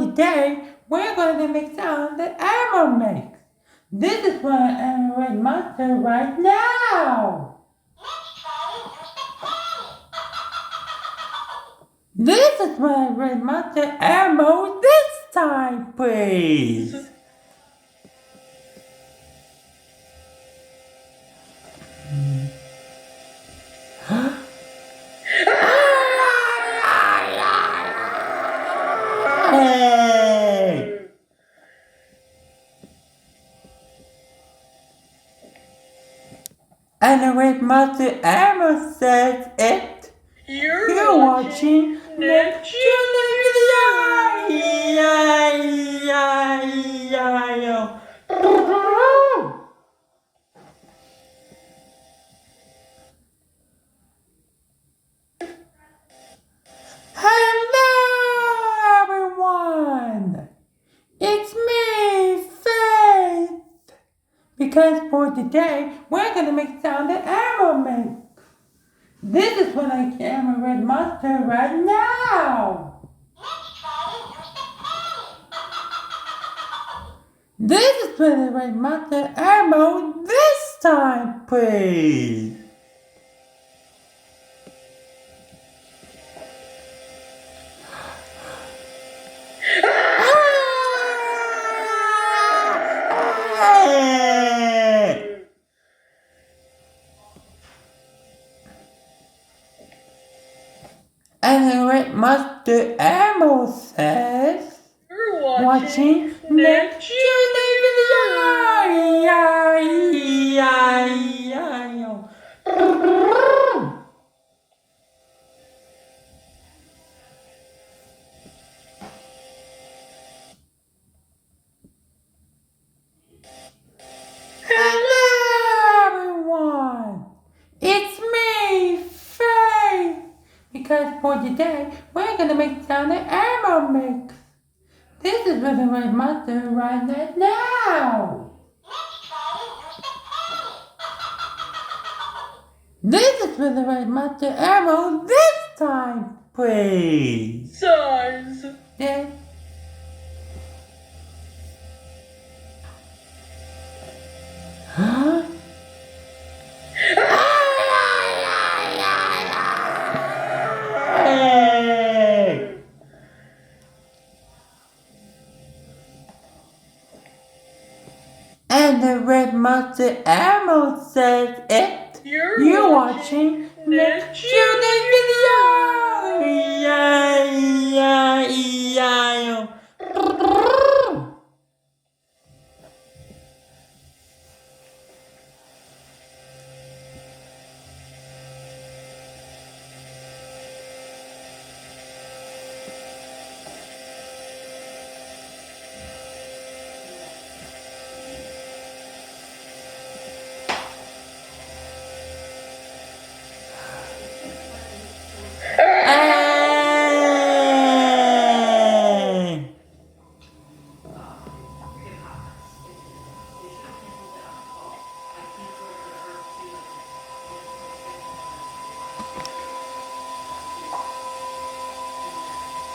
today, we're going to make sound that Elmo makes. This is what I'm red monster right now. This is what I red monster Elmo this time, please. Hey! And the red monster Elmo says it. You're watching Nickjr video. Hello, everyone. It's me, Faith. Because for today, we're gonna make sound that Elmo makes. This is what I am a red monster right now. This is what a red monster Elmo this time, please. And the red monster Elmo says, You're watching Nickjr video. Hello, everyone. It's me, Faith. Because for today, we're gonna make sound that Elmo makes. This is what the red monster right now. This is what the red monster Elmo this time, please. Size. Yeah. Huh? Hey! And the red monster Elmo says it. You're watching Nickjr video.